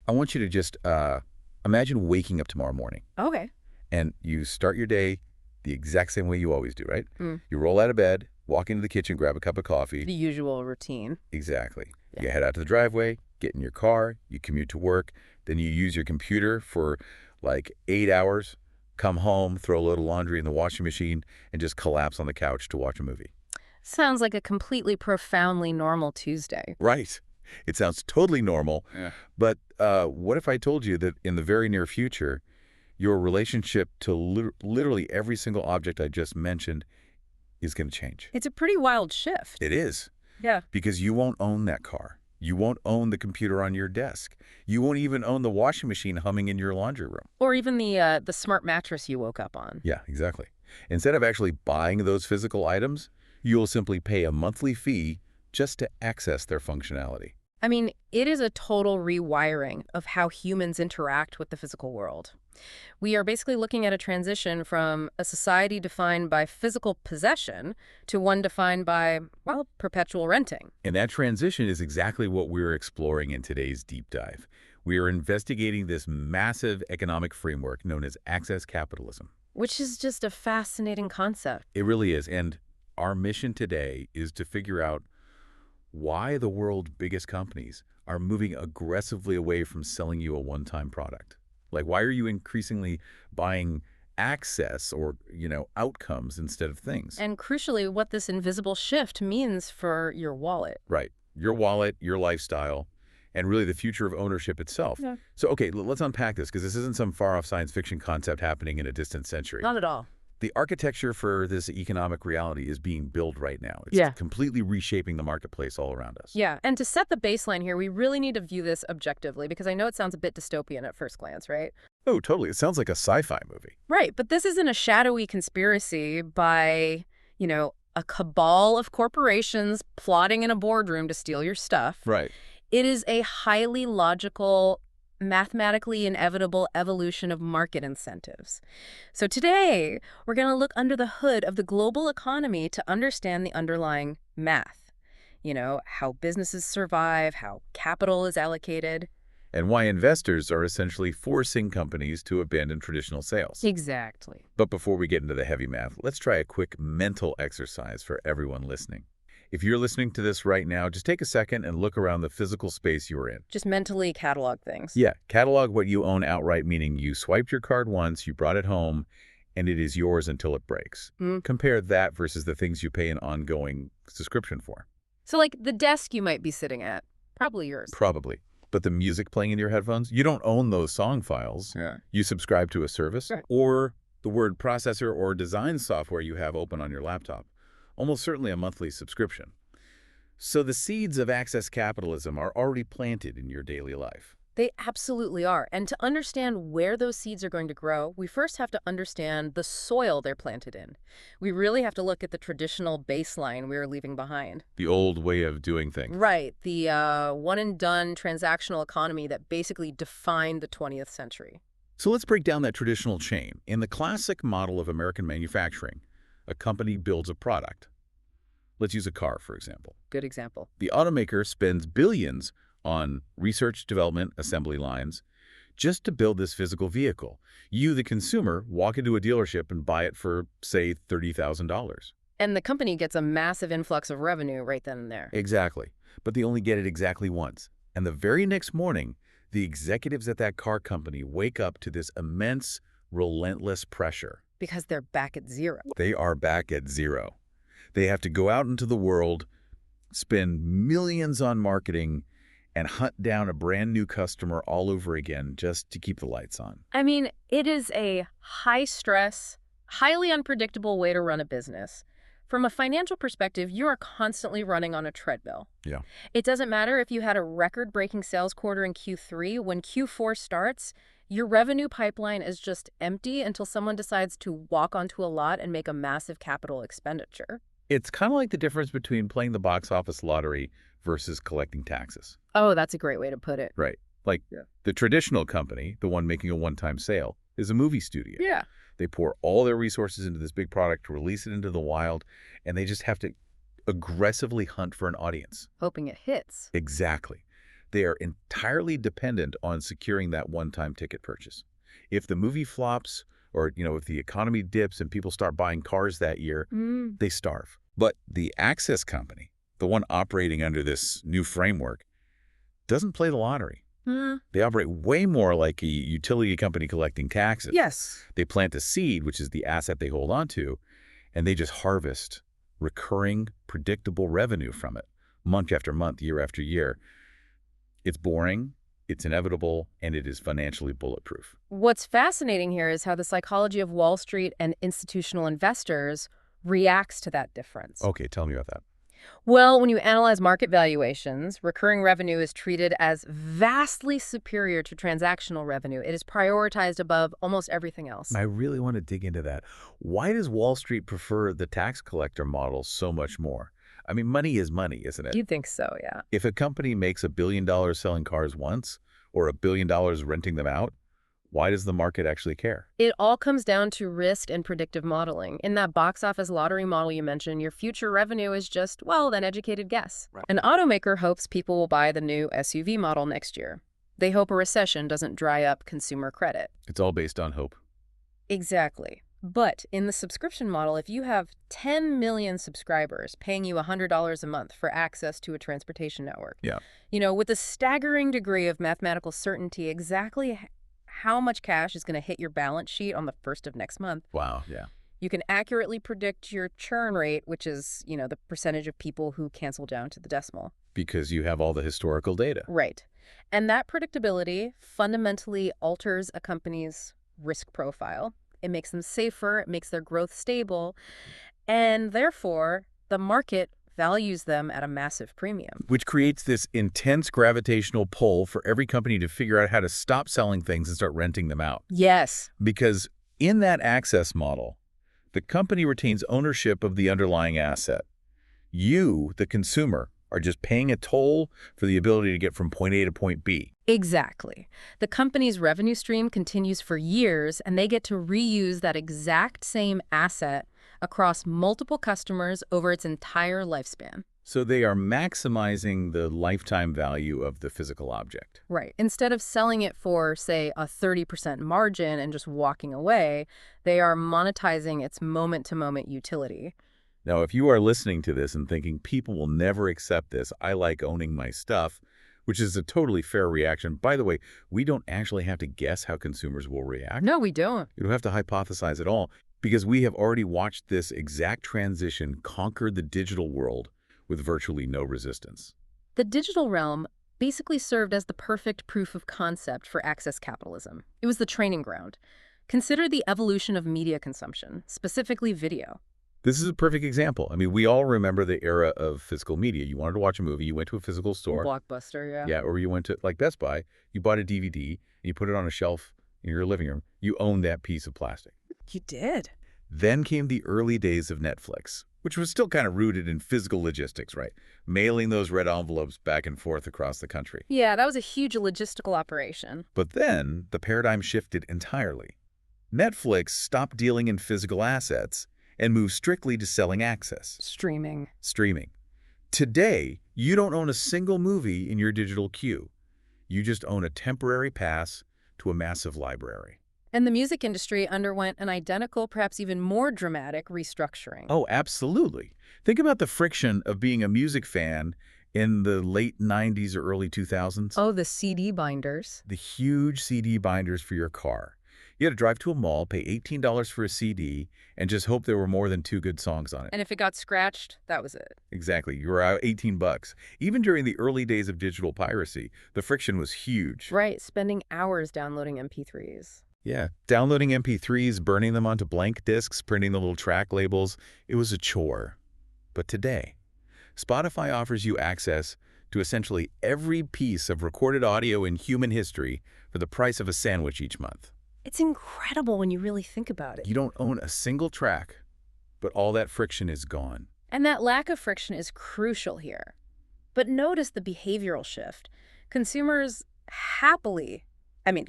I want you to just imagine waking up tomorrow morning Okay. and you start your day the exact same way you always do, right? Mm. You roll out of bed, walk into the kitchen, grab a cup of coffee. The usual routine. Exactly. Yeah. You head out to the driveway, get in your car, you commute to work, then you use your computer for like 8 hours, come home, throw a little laundry in the washing machine, and just collapse on the couch to watch a movie. Sounds like a completely profoundly normal Tuesday. Right. It sounds totally normal, Yeah. but what if I told you that in the very near future, your relationship to literally every single object I just mentioned is going to change? It's a pretty wild shift. It is, Yeah. because you won't own that car. You won't own the computer on your desk. You won't even own the washing machine humming in your laundry room. Or even the smart mattress you woke up on. Yeah, exactly. Instead of actually buying those physical items, you'll simply pay a monthly fee just to access their functionality. I mean, it is a total rewiring of how humans interact with the physical world. We are basically looking at a transition from a society defined by physical possession to one defined by, well, perpetual renting. And that transition is exactly what we're exploring in today's deep dive. We are investigating this massive economic framework known as Access Capitalism. Which is just a fascinating concept. It really is. And our mission today is to figure out why the world's biggest companies are moving aggressively away from selling you a one-time product. Like, why are you increasingly buying access or, outcomes instead of things? And crucially, what this invisible shift means for your wallet. Right. Your wallet, your lifestyle, and really the future of ownership itself. Yeah. So, okay, let's unpack this, because this isn't some far-off science fiction concept happening in a distant century. Not at all. The architecture for this economic reality is being built right now. It's Yeah. completely reshaping the marketplace all around us. Yeah, and to set the baseline here, we really need to view this objectively because I know it sounds a bit dystopian at first glance, right? Oh, totally. It sounds like a sci-fi movie. Right, but this isn't a shadowy conspiracy by, a cabal of corporations plotting in a boardroom to steal your stuff. Right. It is a highly logical, mathematically inevitable evolution of market incentives. So today, we're going to look under the hood of the global economy to understand the underlying math. How businesses survive, how capital is allocated. And why investors are essentially forcing companies to abandon traditional sales. Exactly. But before we get into the heavy math, let's try a quick mental exercise for everyone listening. If you're listening to this right now, just take a second and look around the physical space you're in. Just mentally catalog things. Yeah, catalog what you own outright, meaning you swiped your card once, you brought it home, and it is yours until it breaks. Compare that versus the things you pay an ongoing subscription for. So like the desk you might be sitting at, probably yours. Probably. But the music playing in your headphones, you don't own those song files. Yeah. You subscribe to a service, Right. or the word processor or design software you have open on your laptop. Almost certainly a monthly subscription. So the seeds of access capitalism are already planted in your daily life. They absolutely are. And to understand where those seeds are going to grow, we first have to understand the soil they're planted in. We really have to look at the traditional baseline we are leaving behind. The old way of doing things. Right. The one-and-done transactional economy that basically defined the 20th century. So let's break down that traditional chain. In the classic model of American manufacturing, a company builds a product. Let's use a car, for example. Good example. The automaker spends billions on research, development, assembly lines, just to build this physical vehicle. You, the consumer, walk into a dealership and buy it for, say, $30,000. And the company gets a massive influx of revenue right then and there. Exactly. But they only get it exactly once. And the very next morning, the executives at that car company wake up to this immense, relentless pressure. Because they're back at zero. They are back at zero. They have to go out into the world, spend millions on marketing, and hunt down a brand new customer all over again just to keep the lights on. I mean, it is a high-stress, highly unpredictable way to run a business. From a financial perspective, you are constantly running on a treadmill. Yeah. It doesn't matter if you had a record-breaking sales quarter in Q3. When Q4 starts, your revenue pipeline is just empty until someone decides to walk onto a lot and make a massive capital expenditure. It's kind of like the difference between playing the box office lottery versus collecting taxes. Oh, that's a great way to put it. Right. Like the traditional company, the one making a one-time sale, is a movie studio. Yeah. They pour all their resources into this big product to release it into the wild, and they just have to aggressively hunt for an audience. Hoping it hits. Exactly. They are entirely dependent on securing that one-time ticket purchase. If the movie flops or, if the economy dips and people start buying cars that year, Mm. they starve. But the Access company, the one operating under this new framework, doesn't play the lottery. Mm. They operate way more like a utility company collecting taxes. Yes. They plant a seed, which is the asset they hold on to, and they just harvest recurring, predictable revenue from it, month after month, year after year. It's boring, it's inevitable, and it is financially bulletproof. What's fascinating here is how the psychology of Wall Street and institutional investors reacts to that difference. Okay, tell me about that. Well, when you analyze market valuations, recurring revenue is treated as vastly superior to transactional revenue. It is prioritized above almost everything else. I really want to dig into that. Why does Wall Street prefer the tax collector model so much more? I mean, money is money, isn't it? You'd think so, yeah. If a company makes $1 billion selling cars once or $1 billion renting them out, why does the market actually care? It all comes down to risk and predictive modeling. In that box office lottery model you mentioned, your future revenue is just, well, an educated guess. Right. An automaker hopes people will buy the new SUV model next year. They hope a recession doesn't dry up consumer credit. It's all based on hope. Exactly. But in the subscription model, if you have 10 million subscribers paying you $100 a month for access to a transportation network, Yeah. with a staggering degree of mathematical certainty, exactly how much cash is going to hit your balance sheet on the 1st of next month, Wow, yeah. you can accurately predict your churn rate, which is, the percentage of people who cancel down to the decimal. Because you have all the historical data. Right. And that predictability fundamentally alters a company's risk profile. It makes them safer, it makes their growth stable, and therefore the market values them at a massive premium. Which creates this intense gravitational pull for every company to figure out how to stop selling things and start renting them out. Yes. Because in that access model, the company retains ownership of the underlying asset. You, the consumer, are just paying a toll for the ability to get from point A to point B. Exactly. The company's revenue stream continues for years, and they get to reuse that exact same asset across multiple customers over its entire lifespan. So they are maximizing the lifetime value of the physical object. Right. Instead of selling it for, say, a 30% margin and just walking away, they are monetizing its moment-to-moment utility. Now, if you are listening to this and thinking people will never accept this, I like owning my stuff, which is a totally fair reaction. By the way, we don't actually have to guess how consumers will react. No, we don't. You don't have to hypothesize at all, because we have already watched this exact transition conquer the digital world with virtually no resistance. The digital realm basically served as the perfect proof of concept for access capitalism. It was the training ground. Consider the evolution of media consumption, specifically video. This is a perfect example. I mean, we all remember the era of physical media. You wanted to watch a movie, you went to a physical store. Blockbuster, yeah. Yeah, or you went to, like Best Buy, you bought a DVD, and you put it on a shelf in your living room. You owned that piece of plastic. You did. Then came the early days of Netflix, which was still kind of rooted in physical logistics, right? Mailing those red envelopes back and forth across the country. Yeah, that was a huge logistical operation. But then the paradigm shifted entirely. Netflix stopped dealing in physical assets and moved strictly to selling access. Streaming. Today, you don't own a single movie in your digital queue. You just own a temporary pass to a massive library. And the music industry underwent an identical, perhaps even more dramatic restructuring. Oh, absolutely. Think about the friction of being a music fan in the late 90s or early 2000s. Oh, the CD binders. The huge CD binders for your car. You had to drive to a mall, pay $18 for a CD, and just hope there were more than 2 good songs on it. And if it got scratched, that was it. Exactly. You were out $18. Even during the early days of digital piracy, the friction was huge. Right, spending hours downloading MP3s. Yeah, downloading MP3s, burning them onto blank discs, printing the little track labels, it was a chore. But today, Spotify offers you access to essentially every piece of recorded audio in human history for the price of a sandwich each month. It's incredible when you really think about it. You don't own a single track, but all that friction is gone. And that lack of friction is crucial here. But notice the behavioral shift. Consumers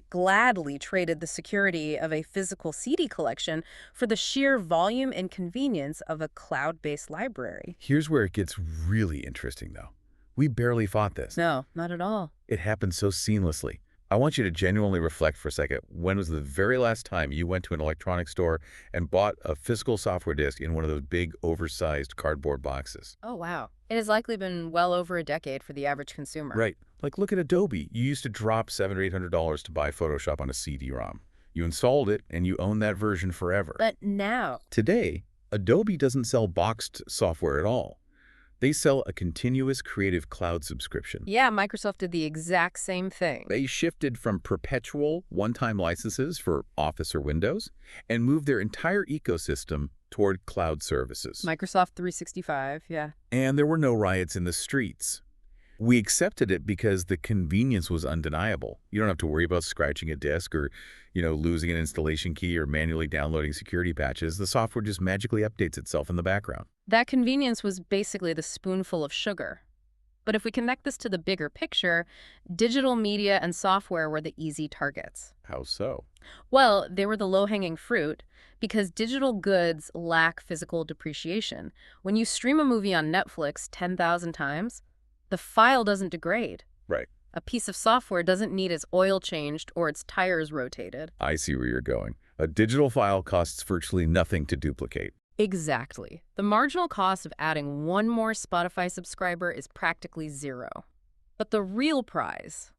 gladly traded the security of a physical CD collection for the sheer volume and convenience of a cloud-based library. Here's where it gets really interesting, though. We barely fought this. No, not at all. It happened so seamlessly. I want you to genuinely reflect for a second. When was the very last time you went to an electronics store and bought a physical software disk in one of those big, oversized cardboard boxes? Oh, wow. It has likely been well over a decade for the average consumer. Right. Like, look at Adobe. You used to drop $700 or $800 to buy Photoshop on a CD-ROM. You installed it, and you own that version forever. But now, Today, Adobe doesn't sell boxed software at all. They sell a continuous creative cloud subscription. yeah, Microsoft did the exact same thing. They shifted from perpetual one-time licenses for Office or Windows and moved their entire ecosystem toward cloud services. Microsoft 365, yeah. And there were no riots in the streets. We accepted it because the convenience was undeniable. You don't have to worry about scratching a disk or, losing an installation key or manually downloading security patches. The software just magically updates itself in the background. That convenience was basically the spoonful of sugar. But if we connect this to the bigger picture, digital media and software were the easy targets. How so? Well, they were the low-hanging fruit because digital goods lack physical depreciation. When you stream a movie on Netflix 10,000 times, the file doesn't degrade. Right. A piece of software doesn't need its oil changed or its tires rotated. I see where you're going. A digital file costs virtually nothing to duplicate. Exactly. The marginal cost of adding one more Spotify subscriber is practically zero. But the real prize,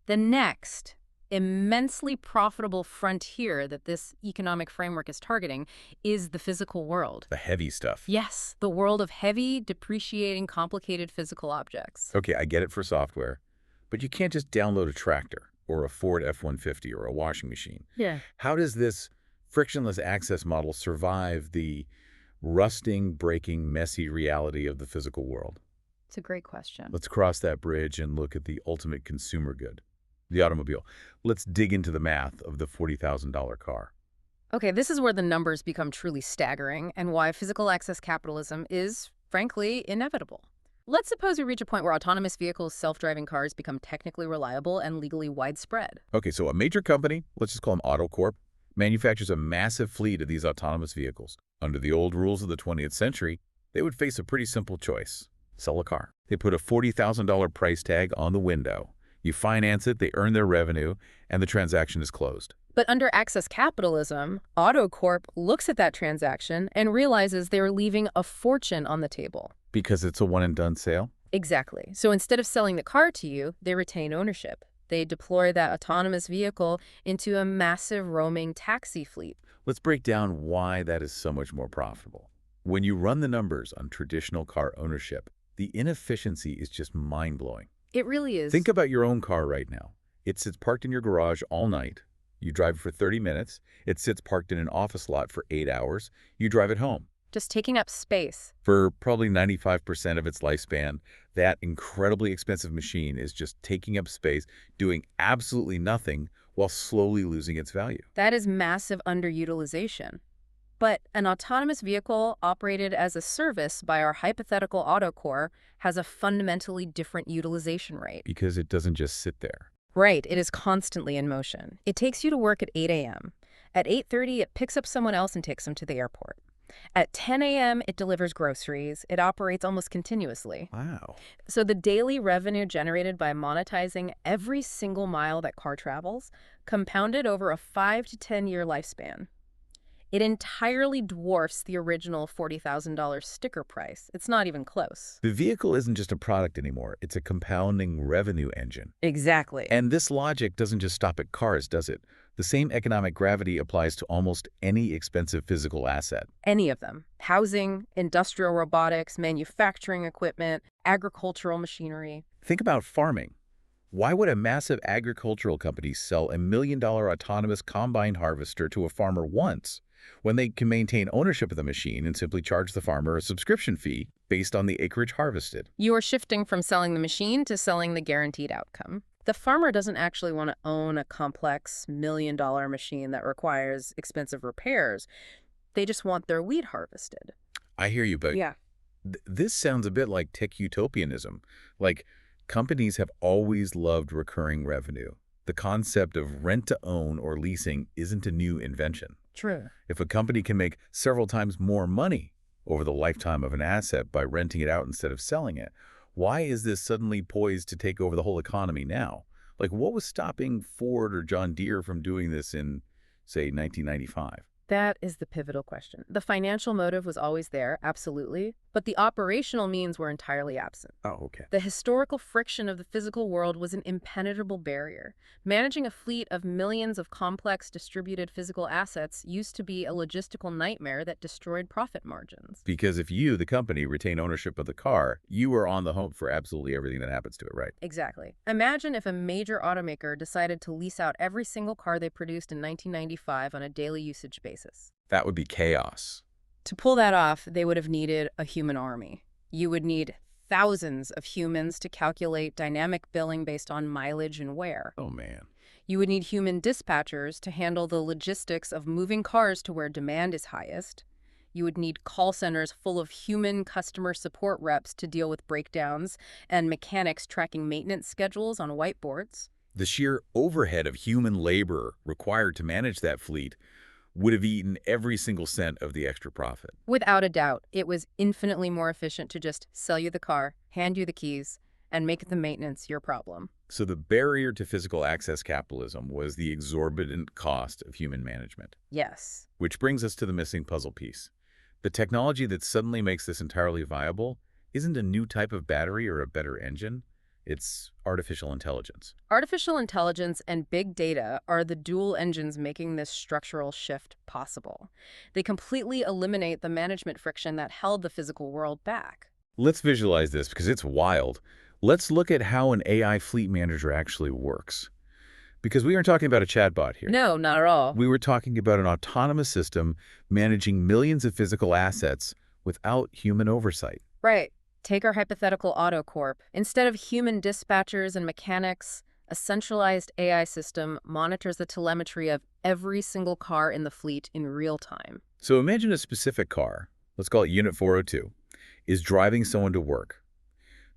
the next immensely profitable frontier that this economic framework is targeting, is the physical world. The heavy stuff. Yes, the world of heavy, depreciating, complicated physical objects. Okay, I get it for software, but you can't just download a tractor or a Ford F-150 or a washing machine. Yeah. How does this frictionless access model survive the rusting, breaking, messy reality of the physical world? It's a great question. Let's cross that bridge and look at the ultimate consumer good, the automobile. Let's dig into the math of the $40,000 car. Okay, this is where the numbers become truly staggering and why physical access capitalism is, frankly, inevitable. Let's suppose we reach a point where autonomous vehicles, self-driving cars become technically reliable and legally widespread. Okay, so a major company, let's just call them AutoCorp, manufactures a massive fleet of these autonomous vehicles. Under the old rules of the 20th century, they would face a pretty simple choice. Sell a car. They put a $40,000 price tag on the window. You finance it, they earn their revenue, and the transaction is closed. But under Access Capitalism, AutoCorp looks at that transaction and realizes they're leaving a fortune on the table. Because it's a one-and-done sale? Exactly. So instead of selling the car to you, they retain ownership. They deploy that autonomous vehicle into a massive roaming taxi fleet. Let's break down why that is so much more profitable. When you run the numbers on traditional car ownership, the inefficiency is just mind-blowing. It really is. Think about your own car right now. It sits parked in your garage all night. You drive it for 30 minutes. It sits parked in an office lot for 8 hours. You drive it home. Just taking up space. For probably 95% of its lifespan, that incredibly expensive machine is just taking up space, doing absolutely nothing while slowly losing its value. That is massive underutilization. But an autonomous vehicle operated as a service by our hypothetical AutoCore has a fundamentally different utilization rate. Because it doesn't just sit there. Right, it is constantly in motion. It takes you to work at 8 a.m. At 8:30, it picks up someone else and takes them to the airport. At 10 a.m., it delivers groceries. It operates almost continuously. Wow. So the daily revenue generated by monetizing every single mile that car travels compounded over a 5 to 10-year lifespan. It entirely dwarfs the original $40,000 sticker price. It's not even close. The vehicle isn't just a product anymore. It's a compounding revenue engine. Exactly. And this logic doesn't just stop at cars, does it? The same economic gravity applies to almost any expensive physical asset. Any of them. Housing, industrial robotics, manufacturing equipment, agricultural machinery. Think about farming. Why would a massive agricultural company sell $1 million autonomous combine harvester to a farmer once when they can maintain ownership of the machine and simply charge the farmer a subscription fee based on the acreage harvested? You are shifting from selling the machine to selling the guaranteed outcome. The farmer doesn't actually want to own a complex $1 million machine that requires expensive repairs. They just want their wheat harvested. I hear you, but Yeah. This sounds a bit like tech utopianism. Like, companies have always loved recurring revenue. The concept of rent-to-own or leasing isn't a new invention. True. If a company can make several times more money over the lifetime of an asset by renting it out instead of selling it, Why is this suddenly poised to take over the whole economy now? Like, what was stopping Ford or John Deere from doing this in, say, 1995? That is the pivotal question. The financial motive was always there, absolutely, but the operational means were entirely absent. Oh, okay. The historical friction of the physical world was an impenetrable barrier. Managing a fleet of millions of complex distributed physical assets used to be a logistical nightmare that destroyed profit margins. Because if you, the company, retain ownership of the car, you are on the hook for absolutely everything that happens to it, right? Exactly. Imagine if a major automaker decided to lease out every single car they produced in 1995 on a daily usage basis. That would be chaos. To pull that off, they would have needed a human army. You would need thousands of humans to calculate dynamic billing based on mileage and wear. Oh, man. You would need human dispatchers to handle the logistics of moving cars to where demand is highest. You would need call centers full of human customer support reps to deal with breakdowns and mechanics tracking maintenance schedules on whiteboards. The sheer overhead of human labor required to manage that fleet would have eaten every single cent of the extra profit. Without a doubt, it was infinitely more efficient to just sell you the car, hand you the keys, and make the maintenance your problem. So the barrier to physical access capitalism was the exorbitant cost of human management. Yes. Which brings us to the missing puzzle piece. The technology that suddenly makes this entirely viable isn't a new type of battery or a better engine. It's artificial intelligence. Artificial intelligence and big data are the dual engines making this structural shift possible. They completely eliminate the management friction that held the physical world back. Let's visualize this because it's wild. Let's look at how an AI fleet manager actually works. Because we aren't talking about a chatbot here. No, not at all. We were talking about an autonomous system managing millions of physical assets without human oversight. Right. Take our hypothetical AutoCorp. Instead of human dispatchers and mechanics, a centralized AI system monitors the telemetry of every single car in the fleet in real time. So imagine a specific car, let's call it Unit 402, is driving someone to work.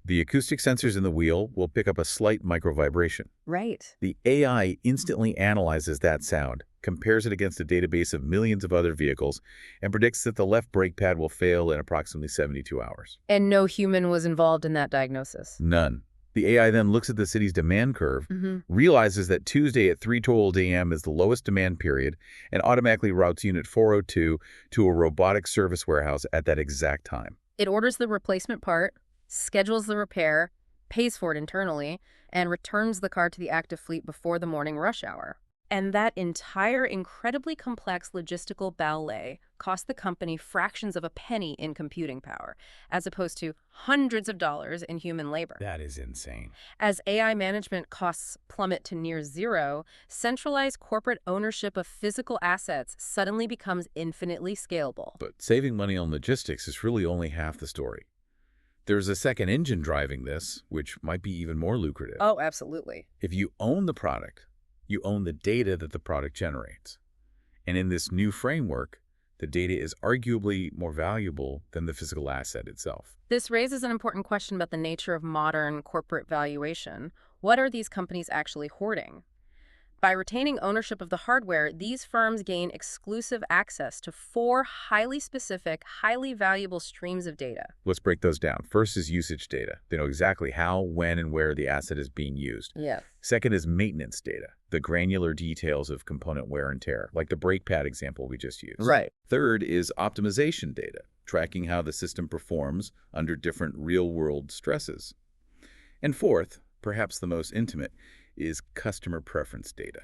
The acoustic sensors in the wheel will pick up a slight micro-vibration. Right. The AI instantly analyzes that sound, compares it against a database of millions of other vehicles, and predicts that the left brake pad will fail in approximately 72 hours. And no human was involved in that diagnosis. None. The AI then looks at the city's demand curve, realizes that Tuesday at 3:12 a.m. is the lowest demand period, and automatically routes Unit 402 to a robotics service warehouse at that exact time. It orders the replacement part, schedules the repair, pays for it internally, and returns the car to the active fleet before the morning rush hour. And that entire incredibly complex logistical ballet cost the company fractions of a penny in computing power, as opposed to hundreds of dollars in human labor. That is insane. As AI management costs plummet to near zero, centralized corporate ownership of physical assets suddenly becomes infinitely scalable. But saving money on logistics is really only half the story. There's a second engine driving this, which might be even more lucrative. Oh, absolutely. If you own the product, you own the data that the product generates. And in this new framework, the data is arguably more valuable than the physical asset itself. This raises an important question about the nature of modern corporate valuation. What are these companies actually hoarding? By retaining ownership of the hardware, these firms gain exclusive access to 4 highly specific, highly valuable streams of data. Let's break those down. First is usage data. They know exactly how, when, and where the asset is being used. Yes. Second is maintenance data, the granular details of component wear and tear, like the brake pad example we just used. Right. Third is optimization data, tracking how the system performs under different real-world stresses. And fourth, perhaps the most intimate, is customer preference data.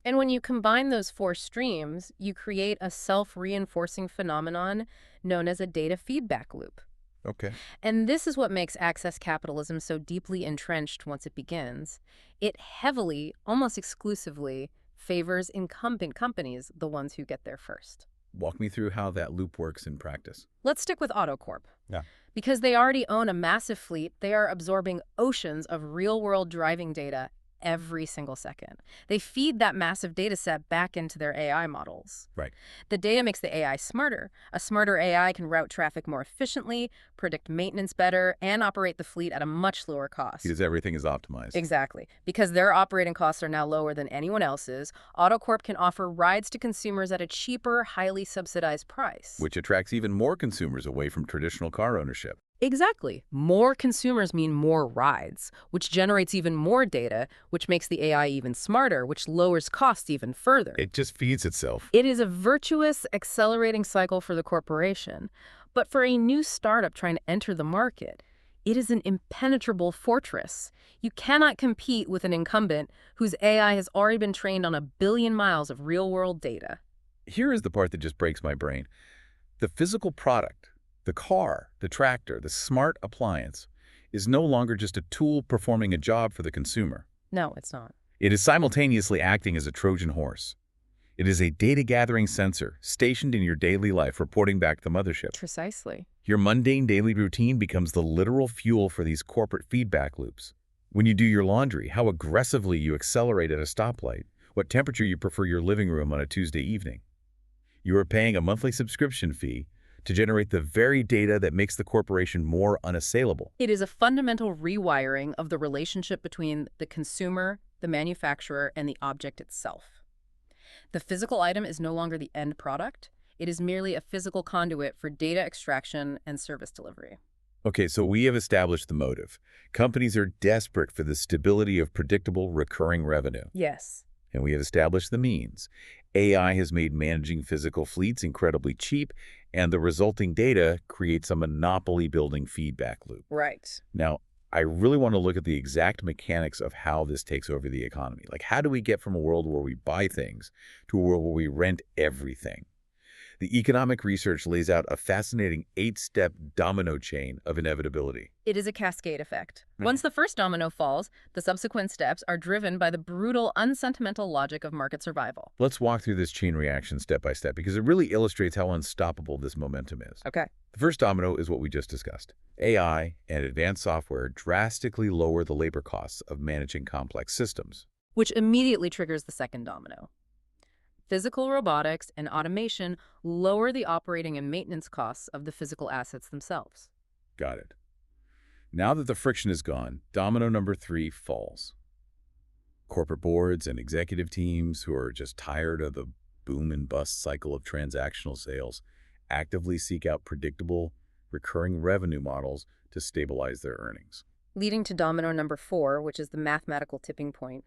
And when you combine those 4 streams, you create a self-reinforcing phenomenon known as a data feedback loop. Okay. And this is what makes access capitalism so deeply entrenched once it begins. It heavily, almost exclusively, favors incumbent companies, the ones who get there first. Walk me through how that loop works in practice. Let's stick with AutoCorp. Yeah. Because they already own a massive fleet, they are absorbing oceans of real-world driving data every single second. They feed that massive data set back into their AI models. Right. The data makes the AI smarter. A smarter AI can route traffic more efficiently, predict maintenance better, and operate the fleet at a much lower cost. Because everything is optimized. Exactly. Because their operating costs are now lower than anyone else's, AutoCorp can offer rides to consumers at a cheaper, highly subsidized price. Which attracts even more consumers away from traditional car ownership. Exactly. More consumers mean more rides, which generates even more data, which makes the AI even smarter, which lowers costs even further. It just feeds itself. It is a virtuous, accelerating cycle for the corporation. But for a new startup trying to enter the market, it is an impenetrable fortress. You cannot compete with an incumbent whose AI has already been trained on 1 billion miles of real-world data. Here is the part that just breaks my brain. The physical product, the car, the tractor, the smart appliance, is no longer just a tool performing a job for the consumer. No, it's not. It is simultaneously acting as a Trojan horse. It is a data-gathering sensor stationed in your daily life, reporting back to the mothership. Precisely. Your mundane daily routine becomes the literal fuel for these corporate feedback loops. When you do your laundry, how aggressively you accelerate at a stoplight, what temperature you prefer your living room on a Tuesday evening. You are paying a monthly subscription fee to generate the very data that makes the corporation more unassailable. It is a fundamental rewiring of the relationship between the consumer, the manufacturer, and the object itself. The physical item is no longer the end product. It is merely a physical conduit for data extraction and service delivery. Okay, so we have established the motive. Companies are desperate for the stability of predictable, recurring revenue. Yes. And we have established the means. AI has made managing physical fleets incredibly cheap, and the resulting data creates a monopoly-building feedback loop. Right. Now, I really want to look at the exact mechanics of how this takes over the economy. Like, how do we get from a world where we buy things to a world where we rent everything? The economic research lays out a fascinating 8-step domino chain of inevitability. It is a cascade effect. Once the first domino falls, the subsequent steps are driven by the brutal, unsentimental logic of market survival. Let's walk through this chain reaction step by step because it really illustrates how unstoppable this momentum is. Okay. The first domino is what we just discussed. AI and advanced software drastically lower the labor costs of managing complex systems. Which immediately triggers the second domino. Physical robotics and automation lower the operating and maintenance costs of the physical assets themselves. Got it. Now that the friction is gone, domino number 3 falls. Corporate boards and executive teams who are just tired of the boom and bust cycle of transactional sales actively seek out predictable, recurring revenue models to stabilize their earnings. Leading to domino number 4, which is the mathematical tipping point.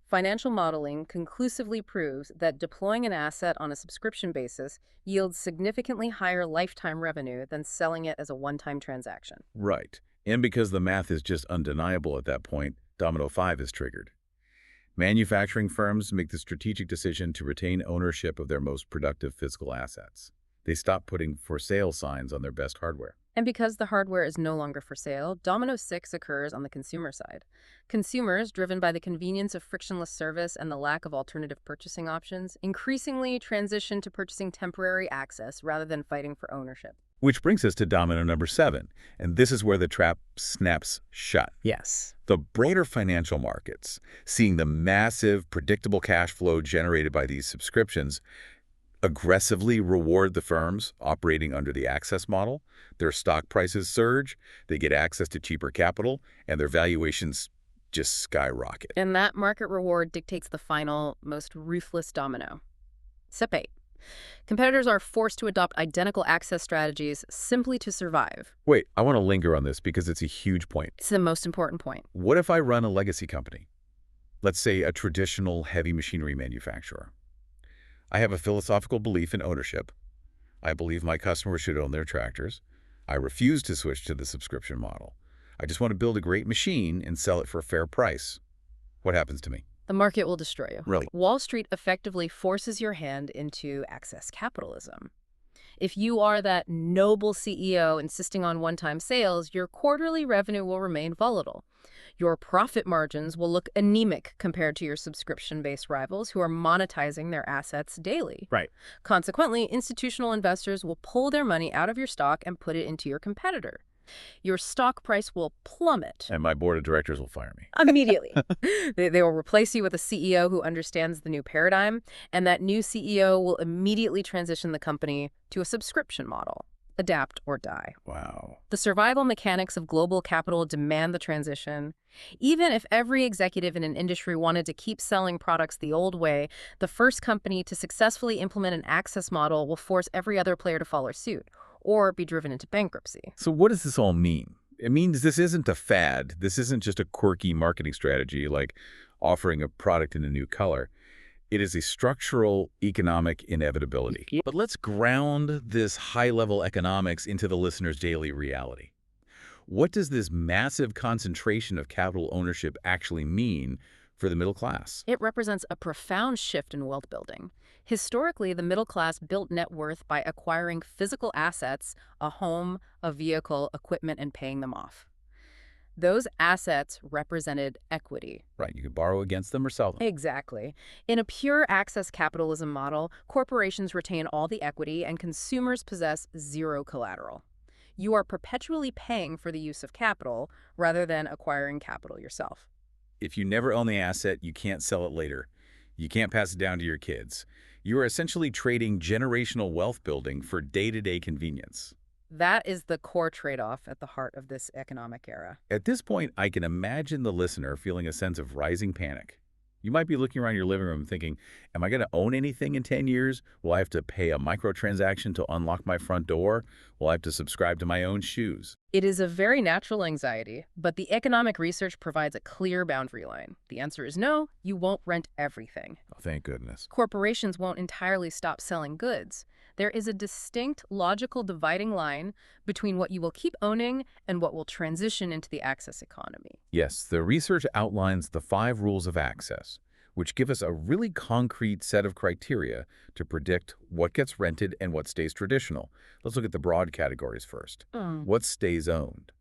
Financial modeling conclusively proves that deploying an asset on a subscription basis yields significantly higher lifetime revenue than selling it as a one-time transaction. Right. And because the math is just undeniable at that point, domino 5 is triggered. Manufacturing firms make the strategic decision to retain ownership of their most productive physical assets. They stop putting for sale signs on their best hardware. And because the hardware is no longer for sale, domino 6 occurs on the consumer side. Consumers, driven by the convenience of frictionless service and the lack of alternative purchasing options, increasingly transition to purchasing temporary access rather than fighting for ownership. Which brings us to domino number 7, and this is where the trap snaps shut. Yes. The broader financial markets, seeing the massive, predictable cash flow generated by these subscriptions, aggressively reward the firms operating under the Access model. Their stock prices surge, they get access to cheaper capital, and their valuations just skyrocket. And that market reward dictates the final, most ruthless domino. Step 8. Competitors are forced to adopt identical access strategies simply to survive. Wait, I want to linger on this because it's a huge point. It's the most important point. What if I run a legacy company? Let's say a traditional heavy machinery manufacturer. I have a philosophical belief in ownership. I believe my customers should own their tractors. I refuse to switch to the subscription model. I just want to build a great machine and sell it for a fair price. What happens to me? The market will destroy you. Really? Wall Street effectively forces your hand into access capitalism. If you are that noble CEO insisting on one-time sales, your quarterly revenue will remain volatile. Your profit margins will look anemic compared to your subscription-based rivals who are monetizing their assets daily. Right. Consequently, institutional investors will pull their money out of your stock and put it into your competitor. Your stock price will plummet. And my board of directors will fire me. Immediately. They will replace you with a CEO who understands the new paradigm, and that new CEO will immediately transition the company to a subscription model. Adapt or die. Wow. The survival mechanics of global capital demand the transition. Even if every executive in an industry wanted to keep selling products the old way, the first company to successfully implement an access model will force every other player to follow suit. or be driven into bankruptcy. So what does this all mean? It means this isn't a fad. This isn't just a quirky marketing strategy like offering a product in a new color. It is a structural economic inevitability. But let's ground this high-level economics into the listener's daily reality. What does this massive concentration of capital ownership actually mean for the middle class? It represents a profound shift in wealth building. Historically, the middle class built net worth by acquiring physical assets, a home, a vehicle, equipment, and paying them off. Those assets represented equity. Right, you could borrow against them or sell them. Exactly. In a pure access capitalism model, corporations retain all the equity and consumers possess zero collateral. You are perpetually paying for the use of capital rather than acquiring capital yourself. If you never own the asset, you can't sell it later. You can't pass it down to your kids. You are essentially trading generational wealth building for day-to-day convenience. That is the core trade-off at the heart of this economic era. At this point, I can imagine the listener feeling a sense of rising panic. You might be looking around your living room thinking, am I going to own anything in 10 years? Will I have to pay a microtransaction to unlock my front door? Will I have to subscribe to my own shoes? It is a very natural anxiety, but the economic research provides a clear boundary line. The answer is no, you won't rent everything. Oh, thank goodness. Corporations won't entirely stop selling goods. There is a distinct logical dividing line between what you will keep owning and what will transition into the access economy. Yes, the research outlines the 5 rules of access, which give us a really concrete set of criteria to predict what gets rented and what stays traditional. Let's look at the broad categories first. What stays owned?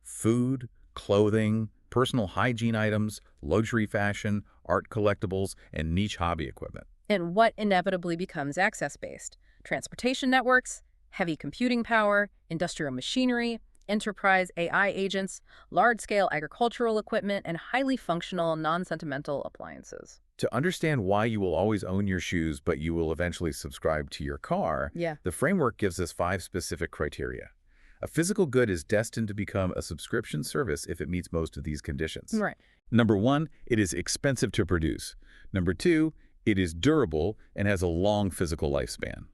Food, clothing, personal hygiene items, luxury fashion, art collectibles, and niche hobby equipment. And what inevitably becomes access-based? Transportation networks, heavy computing power, industrial machinery, enterprise AI agents, large-scale agricultural equipment, and highly functional, non-sentimental appliances. To understand why you will always own your shoes but you will eventually subscribe to your car, the framework gives us 5 specific criteria. A physical good is destined to become a subscription service if it meets most of these conditions. Right. Number 1, it is expensive to produce. Number 2, it is durable and has a long physical lifespan.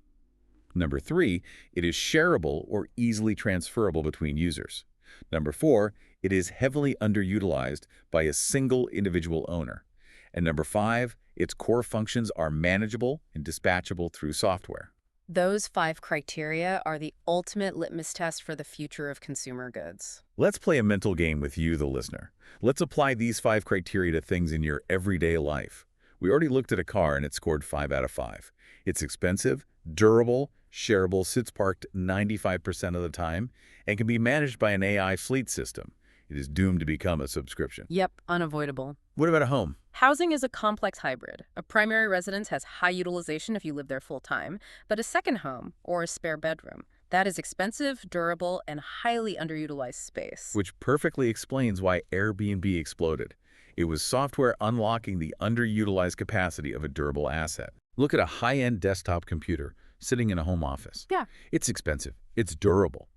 Number 3, it is shareable or easily transferable between users. Number 4, it is heavily underutilized by a single individual owner. And number 5, its core functions are manageable and dispatchable through software. Those 5 criteria are the ultimate litmus test for the future of consumer goods. Let's play a mental game with you, the listener. Let's apply these 5 criteria to things in your everyday life. We already looked at a car and it scored 5 out of 5. It's expensive, durable, shareable, sits parked 95% of the time, and can be managed by an AI fleet system. It is doomed to become a subscription. Yep, unavoidable. What about a home? Housing is a complex hybrid. A primary residence has high utilization if you live there full-time, but a second home, or a spare bedroom, that is expensive, durable, and highly underutilized space. Which perfectly explains why Airbnb exploded. It was software unlocking the underutilized capacity of a durable asset. Look at a high-end desktop computer sitting in a home office. Yeah. It's expensive. It's durable.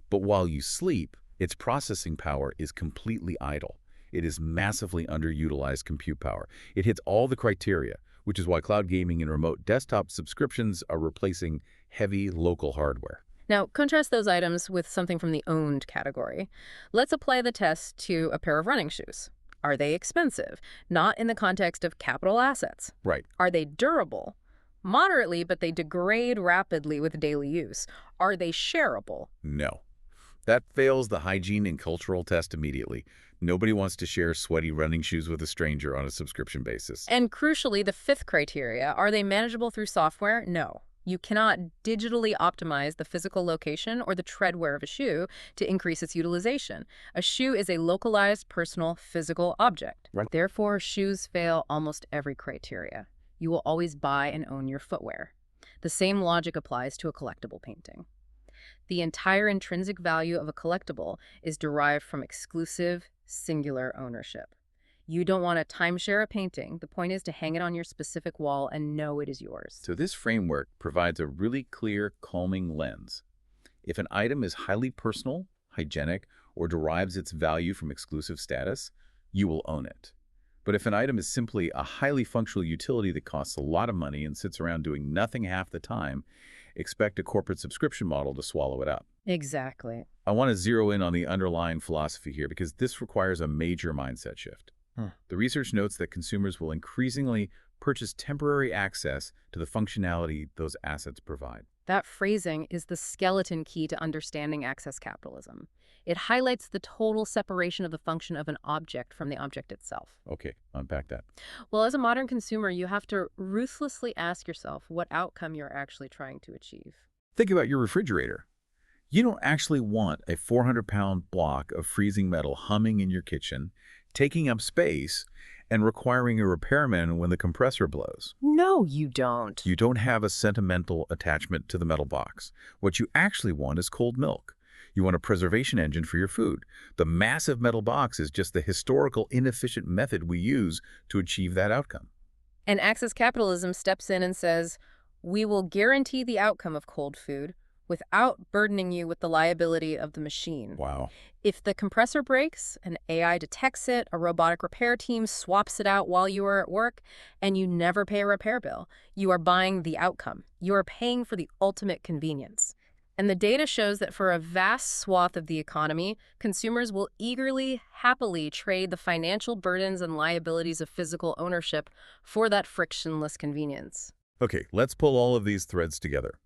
But while you sleep, its processing power is completely idle. It is massively underutilized compute power. It hits all the criteria, which is why cloud gaming and remote desktop subscriptions are replacing heavy local hardware. Now, contrast those items with something from the owned category. Let's apply the test to a pair of running shoes. Are they expensive? Not in the context of capital assets. Right. Are they durable? Moderately, but they degrade rapidly with daily use. Are they shareable? No. That fails the hygiene and cultural test immediately. Nobody wants to share sweaty running shoes with a stranger on a subscription basis. And crucially, the 5th criteria, are they manageable through software? No. You cannot digitally optimize the physical location or the treadwear of a shoe to increase its utilization. A shoe is a localized, personal, physical object. Right. Therefore, shoes fail almost every criteria. You will always buy and own your footwear. The same logic applies to a collectible painting. The entire intrinsic value of a collectible is derived from exclusive, singular ownership. You don't want to timeshare a painting. The point is to hang it on your specific wall and know it is yours. So this framework provides a really clear, calming lens. If an item is highly personal, hygienic, or derives its value from exclusive status, you will own it. But if an item is simply a highly functional utility that costs a lot of money and sits around doing nothing half the time, expect a corporate subscription model to swallow it up. Exactly. I want to zero in on the underlying philosophy here because this requires a major mindset shift. The research notes that consumers will increasingly purchase temporary access to the functionality those assets provide. That phrasing is the skeleton key to understanding access capitalism. It highlights the total separation of the function of an object from the object itself. Okay, unpack that. Well, as a modern consumer, you have to ruthlessly ask yourself what outcome you're actually trying to achieve. Think about your refrigerator. You don't actually want a 400-pound block of freezing metal humming in your kitchen, taking up space, and requiring a repairman when the compressor blows. No, you don't. You don't have a sentimental attachment to the metal box. What you actually want is cold milk. You want a preservation engine for your food. The massive metal box is just the historical, inefficient method we use to achieve that outcome. And Access Capitalism steps in and says, we will guarantee the outcome of cold food without burdening you with the liability of the machine. Wow. If the compressor breaks, an AI detects it, a robotic repair team swaps it out while you are at work, and you never pay a repair bill. You are buying the outcome. You are paying for the ultimate convenience. And the data shows that for a vast swath of the economy, consumers will eagerly, happily trade the financial burdens and liabilities of physical ownership for that frictionless convenience. Okay, let's pull all of these threads together.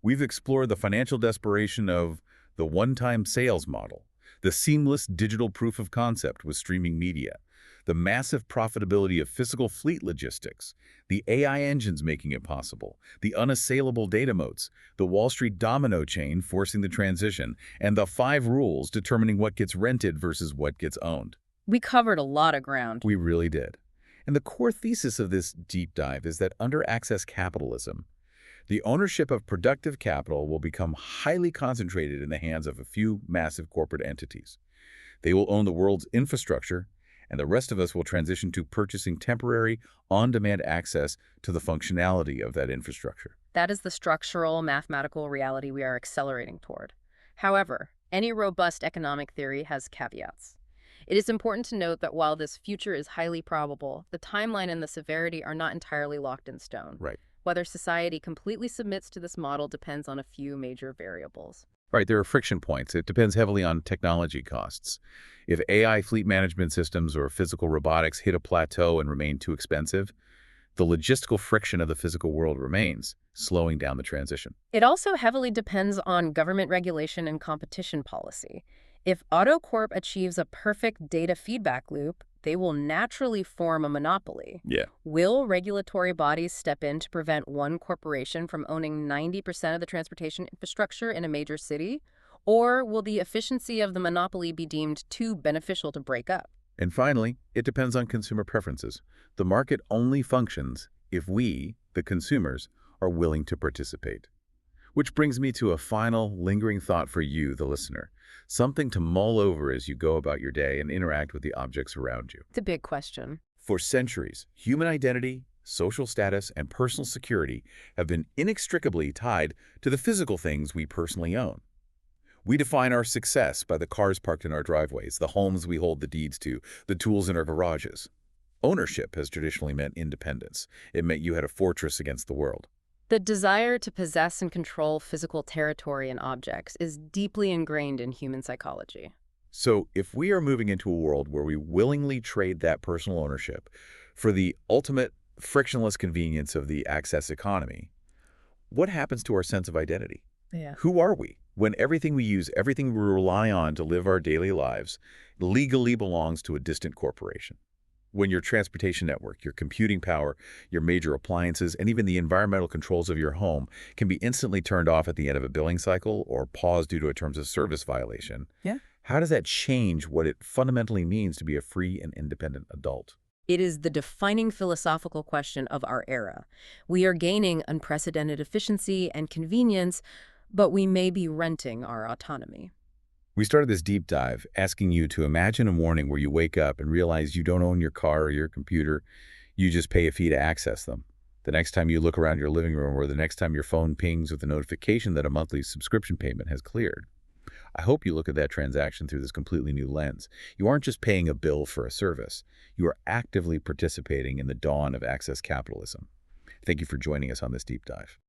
We've explored the financial desperation of the one-time sales model, the seamless digital proof of concept with streaming media, the massive profitability of physical fleet logistics, the AI engines making it possible, the unassailable data moats, the Wall Street domino chain forcing the transition, and the 5 rules determining what gets rented versus what gets owned. We covered a lot of ground. We really did. And the core thesis of this deep dive is that under access capitalism, the ownership of productive capital will become highly concentrated in the hands of a few massive corporate entities. They will own the world's infrastructure, and the rest of us will transition to purchasing temporary, on-demand access to the functionality of that infrastructure. That is the structural, mathematical reality we are accelerating toward. However, any robust economic theory has caveats. It is important to note that while this future is highly probable, the timeline and the severity are not entirely locked in stone. Right. Whether society completely submits to this model depends on a few major variables. Right, there are friction points. It depends heavily on technology costs. If AI fleet management systems or physical robotics hit a plateau and remain too expensive, the logistical friction of the physical world remains, slowing down the transition. It also heavily depends on government regulation and competition policy. If AutoCorp achieves a perfect data feedback loop, they will naturally form a monopoly. Yeah. Will regulatory bodies step in to prevent one corporation from owning 90% of the transportation infrastructure in a major city? Or will the efficiency of the monopoly be deemed too beneficial to break up? And finally, it depends on consumer preferences. The market only functions if we, the consumers, are willing to participate. Which brings me to a final, lingering thought for you, the listener. Something to mull over as you go about your day and interact with the objects around you. It's a big question. For centuries, human identity, social status, and personal security have been inextricably tied to the physical things we personally own. We define our success by the cars parked in our driveways, the homes we hold the deeds to, the tools in our garages. Ownership has traditionally meant independence. It meant you had a fortress against the world. The desire to possess and control physical territory and objects is deeply ingrained in human psychology. So if we are moving into a world where we willingly trade that personal ownership for the ultimate frictionless convenience of the access economy, what happens to our sense of identity? Yeah. Who are we? When everything we use, everything we rely on to live our daily lives, legally belongs to a distant corporation. When your transportation network, your computing power, your major appliances, and even the environmental controls of your home can be instantly turned off at the end of a billing cycle or paused due to a terms of service violation, how does that change what it fundamentally means to be a free and independent adult? It is the defining philosophical question of our era. We are gaining unprecedented efficiency and convenience, but we may be renting our autonomy. We started this deep dive asking you to imagine a morning where you wake up and realize you don't own your car or your computer, you just pay a fee to access them. The next time you look around your living room or the next time your phone pings with a notification that a monthly subscription payment has cleared. I hope you look at that transaction through this completely new lens. You aren't just paying a bill for a service. You are actively participating in the dawn of access capitalism. Thank you for joining us on this deep dive.